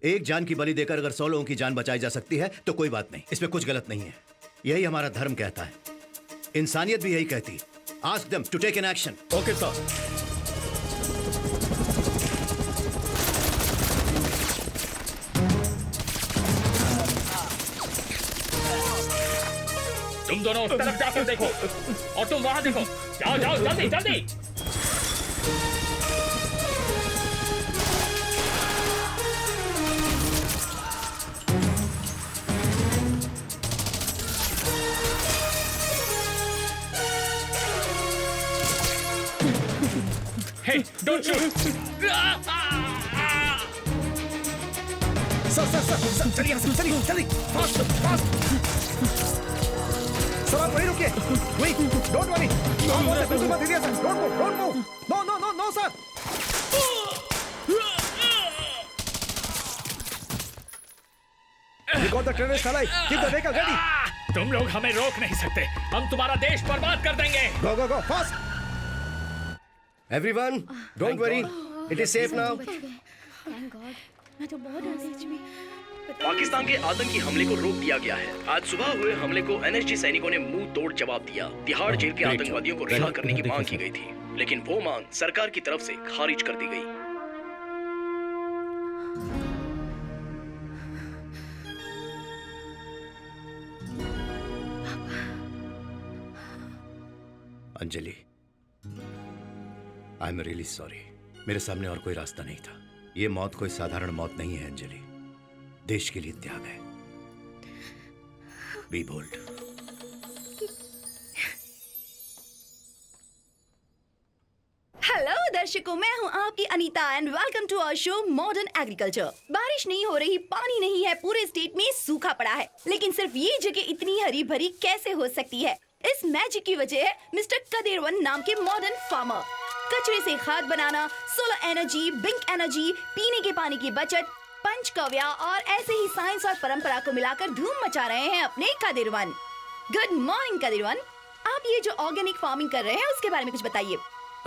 एक जान की बलि देकर अगर 100 लोगों की जान बचाई जा सकती है तो कोई बात नहीं, इसमें कुछ गलत नहीं है। यही हमारा धर्म कहता है, इंसानियत भी यही कहती। Ask them to take an action. Okay sir. तुम दोनों उस तरफ जाकर देखो और तुम वहां देखो। जाओ जाओ जल्दी जल्दी। Hey, don't shoot! सर चलिए चलिए जल्दी, फास्ट फास्ट। सर आप वहीं रुकिए। Wait, don't worry. बिल्कुल मत हिलिए sir. Don't move. No sir. We got the terrorist alive. Keep the vehicle ready. तुम लोग हमें रोक नहीं सकते। हम तुम्हारा देश बर्बाद कर देंगे। Go fast. Everyone, don't worry. It is safe now. Thank God. मैं तो बहुत डर गई थी। पाकिस्तान के आतंकी हमले को रोक दिया गया है। आज सुबह हुए हमले को एनएसजी सैनिकों ने मुंह तोड़ जवाब दिया। तिहाड़ जेल के आतंकवादियों को रिहा करने की मांग की गई थी, लेकिन वो मांग सरकार की तरफ से खारिज कर दी गई। Anjali, I am really sorry. मेरे सामने और कोई रास्ता नहीं था। ये मौत कोई साधारण मौत नहीं है अंजलि, देश के लिए त्याग है। B bold. हेलो दर्शकों, मैं हूं आपकी Anita and welcome to our show modern agriculture. बारिश नहीं हो रही, पानी नहीं है, पूरे स्टेट में सूखा पड़ा है, लेकिन सिर्फ ये जगह इतनी हरी भरी कैसे हो सकती है? इस मैजिक की वजह है मिस्टर कदीरवन नाम के मॉडर्न फार्मर। कचरे से खाद बनाना, सोलर एनर्जी, बिंक एनर्जी, पीने के पानी की बचत, पंचकव्या और ऐसे ही साइंस और परंपरा को मिलाकर धूम मचा रहे हैं अपने कदीरवन। गुड मॉर्निंग कदीरवन, आप ये जो ऑर्गेनिक फार्मिंग कर रहे हैं उसके बारे में कुछ बताइए।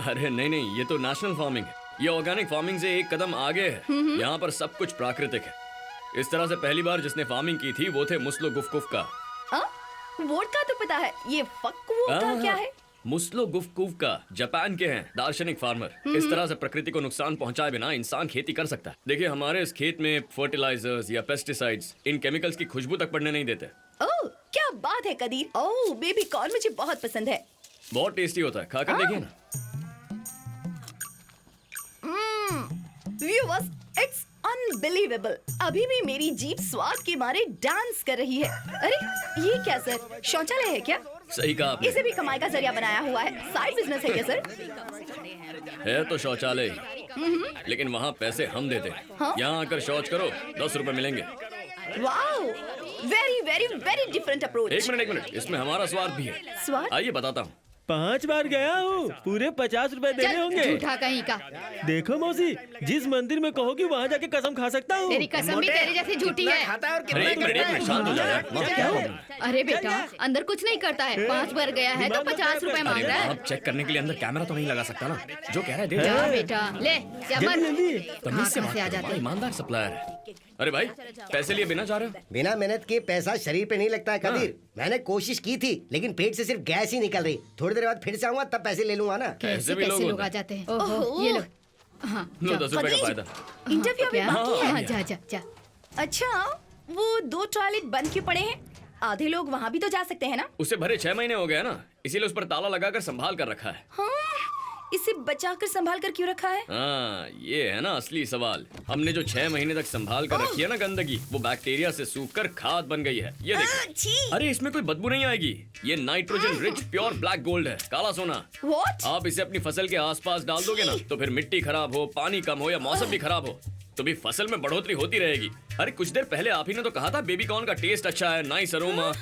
अरे नहीं, ये तो नेशनल फार्मिंग है। ये ऑर्गेनिक फार्मिंग से एक कदम आगे है। यहाँ पर सब कुछ प्राकृतिक है। इस तरह से पहली बार जिसने फार्मिंग की थी वो थे मुस्लो गुफ्कुफ का। वोडका तो पता है, ये फक्कुवोडका क्या है? मुस्लो गुफ्कुफ का जापान के हैं दार्शनिक फार्मर। इस तरह से प्रकृति को नुकसान पहुंचाए बिना इंसान खेती कर सकता है। देखिए हमारे इस खेत में फर्टिलाइजर्स या पेस्टिसाइड्स, इन केमिकल्स की खुशबू तक पड़ने नहीं देते। ओह क्या बात है कदीर। ओह बेबी कॉर्न मुझे बहुत पसंद है। बहुत टेस्टी होता है, खाकर देखिए ना। Viewers, it's unbelievable. अभी भी मेरी जीभ स्वाद के मारे डांस कर रही है। अरे ये क्या सर, शौचालय है क्या? सही कहा आपने। इसे भी कमाई का जरिया बनाया हुआ है। साइड बिजनेस है क्या सर? है तो शौचालय ही, लेकिन वहाँ पैसे हम देते हैं। यहाँ आकर शौच करो, 10 रुपए मिलेंगे। Wow, very very very different approach. एक मिनट, इसमें हमारा स्वाद भी है। स्वाद? आइए बताता हूँ। 5 बार गया हूँ, पूरे 50 रुपए देने होंगे। झूठा कहीं का। देखो मौसी, जिस मंदिर में कहोगी वहाँ जाके कसम खा सकता हूँ। तेरी कसम भी तेरी जैसी झूठी है। अरे एक मिनट शांत हो जाओ। अरे बेटा, अंदर कुछ नहीं करता है। 5 बार गया है तो 50 रुपए मांग रहा है। आप चेक करने के लिए अंदर कैमरा तो नहीं लगा सकता ना? जो कह रहा है दे जा बेटा, ले तमीज से आ जाते हैं। ईमानदार सप्लायर है। अरे भाई, पैसे लिए बिना जा रहे हो? बिना मेहनत के पैसा शरीर पे नहीं लगता है कदीर। मैंने कोशिश की थी, लेकिन पेट से सिर्फ गैस ही निकल रही। थोड़ी देर बाद फिर से आऊंगा, तब पैसे ले लूंगा ना। कैसे भी लोग आ जाते हैं। ओहो, ये लो। हाँ, लो 10 रुपए का फायदा। इंटरव्यू अभी बाकी है। हाँ, जा। अच्छा, वो 2 टॉयलेट बंद क्यों पड़े हैं? आधे लोग वहाँ भी तो जा सकते हैं ना? उसे भरे 6 महीने हो गए ना, इसीलिए उस पर ताला लगाकर संभाल कर रखा है। हाँ, इसे बचाकर संभाल कर क्यों रखा है? हाँ, ये है ना असली सवाल। हमने जो 6 महीने तक संभाल कर रखी है ना गंदगी, वो बैक्टीरिया से सूखकर खाद बन गई है। ये देखो। अरे इसमें कोई बदबू नहीं आएगी। ये nitrogen rich pure black gold है, काला सोना। What? आप इसे अपनी फसल के आसपास डाल दोगे ना, तो फिर मिट्टी खराब हो, पानी कम हो या मौसम भी खराब हो, तो भी फसल में बढ़ोतरी होती रहेगी। अरे कुछ देर पहले आप ही ने तो कहा था बेबी कॉर्न का टेस्ट अच्छा है, नाइस अरोमा।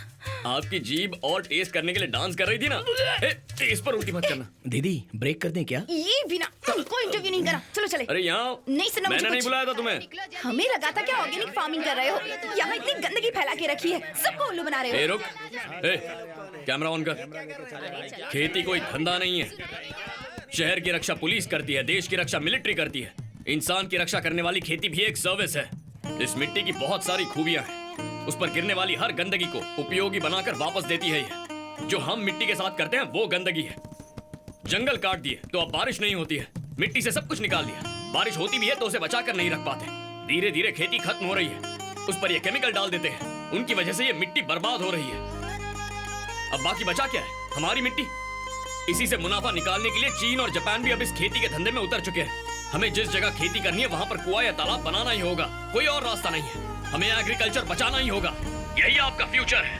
आपकी जीभ और टेस्ट करने के लिए डांस कर रही थी ना। टेस्ट पर उल्टी मत करना। दीदी ब्रेक कर दें क्या? ये बिना कोई इंटरव्यू नहीं करा। चलो चले। अरे यहाँ नहीं सुना, मैंने नहीं बुलाया था तुम्हें। हमें लगा था क्या ऑर्गेनिक फार्मिंग कर रहे हो? यहाँ इतनी गंदगी फैला के रखी है, सबको उल्लू बना रहे हो। रुक, कैमरा ऑन कर। खेती कोई धंधा नहीं है। शहर की रक्षा पुलिस करती है, देश की रक्षा मिलिट्री करती है। इंसान की रक्षा करने वाली खेती भी एक सर्विस है। इस मिट्टी की बहुत सारी खूबियां हैं। उस पर गिरने वाली हर गंदगी को उपयोगी बनाकर वापस देती है ये। जो हम मिट्टी के साथ करते हैं वो गंदगी है। जंगल काट दिए तो अब बारिश नहीं होती है। मिट्टी से सब कुछ निकाल दिया, बारिश होती भी है तो उसे बचा कर नहीं रख पाते। धीरे धीरे खेती खत्म हो रही है, उस पर ये केमिकल डाल देते हैं। उनकी वजह से ये मिट्टी बर्बाद हो रही है। अब बाकी बचा क्या है? हमारी मिट्टी। इसी से मुनाफा निकालने के लिए चीन और जापान भी अब इस खेती के धंधे में उतर चुके हैं। हमें जिस जगह खेती करनी है वहाँ पर कुआं या तालाब बनाना ही होगा, कोई और रास्ता नहीं है। हमें एग्रीकल्चर बचाना ही होगा, यही आपका फ्यूचर है।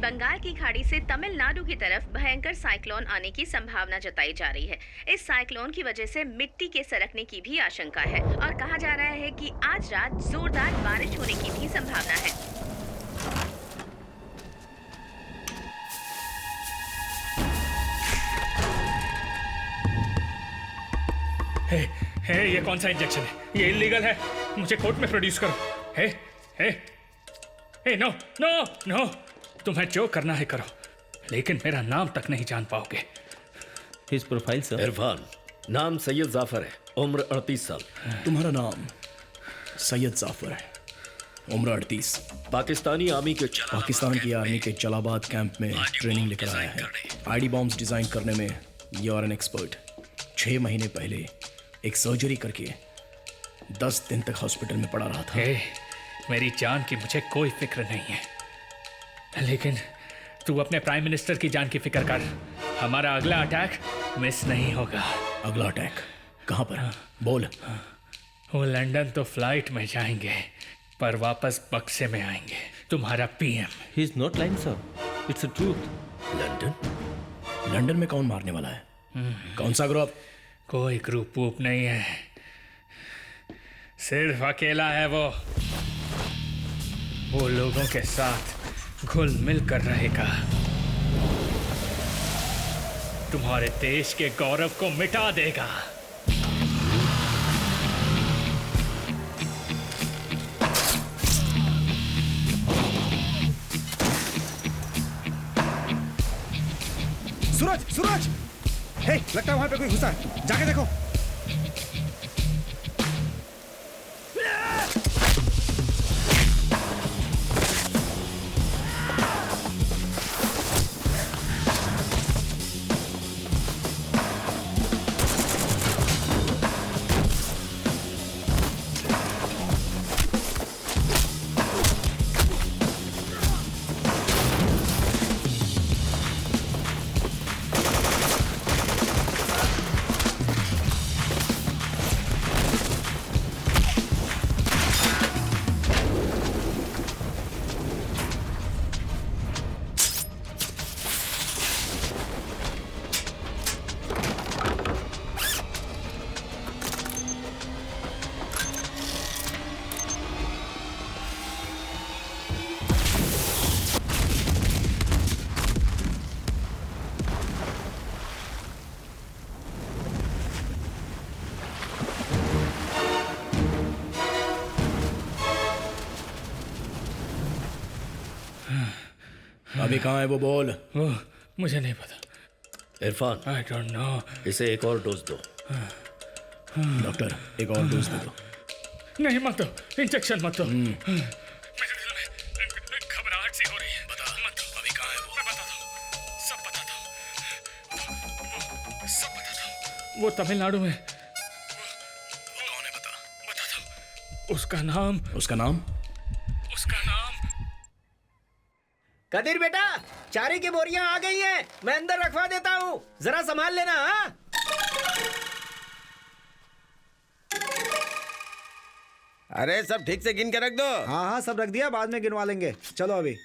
बंगाल की खाड़ी से तमिलनाडु की तरफ भयंकर साइक्लोन आने की संभावना जताई जा रही है। इस साइक्लोन की वजह से मिट्टी के सरकने की भी आशंका है और कहा जा रहा है कि आज रात जोरदार बारिश होने की भी संभावना है। ये कौन सा इंजेक्शन है? ये इलीगल है, मुझे कोर्ट में प्रोड्यूस करो। नो नो नो, तुम्हें जो करना है करो, लेकिन मेरा नाम तक नहीं जान पाओगे। His profile sir. इरफान, नाम सैयद जाफर है, उम्र 38 साल। तुम्हारा नाम सैयद जाफर है, उम्र 38। पाकिस्तानी आर्मी के जलालाबाद कैंप में ट्रेनिंग लेकर आया है। आईडी बॉम्ब्स डिजाइन करने में यू आर एन एक्सपर्ट। 6 महीने पहले एक सर्जरी करके 10 दिन तक हॉस्पिटल में पड़ा रहा था। मेरी जान की मुझे कोई फिक्र नहीं है, लेकिन तू अपने प्राइम मिनिस्टर की जान की फिक्र कर। हमारा अगला अटैक मिस नहीं होगा। अगला अटैक कहाँ पर? बोल। वो लंदन तो फ्लाइट में जाएंगे पर वापस बक्से में आएंगे। तुम्हारा PM. He is not lying sir, it's a truth. London में कौन मारने वाला है? कौन सा ग्रुप? कोई ग्रुप वूप नहीं है, सिर्फ अकेला है वो लोगों के साथ घुल मिल कर रहेगा। तुम्हारे देश के गौरव को मिटा देगा। सूरज, हे, लगता है वहां पे कोई घुसा है, जाके देखो। अभी कहाँ है वो? बोल। वो मुझे नहीं पता। Irfan, I don't know. इसे एक और डोज दो। डॉक्टर, एक और डोज दे दो। नहीं मत दो, इंजेक्शन मत दो। मेरे दिल में घबराहट सी हो रही है। बता, मत दो। अभी कहाँ है वो? मैं बताता हूँ, सब बताता हूँ, सब बताता हूँ। वो तमिलनाडु में। कौन है? बताता हूँ। उसका नाम कदीर बेटा, चारे की बोरियां आ गई हैं, मैं अंदर रखवा देता हूँ, जरा संभाल लेना। हाँ, अरे सब ठीक से गिन के रख दो। हाँ, सब रख दिया, बाद में गिनवा लेंगे। चलो अभी।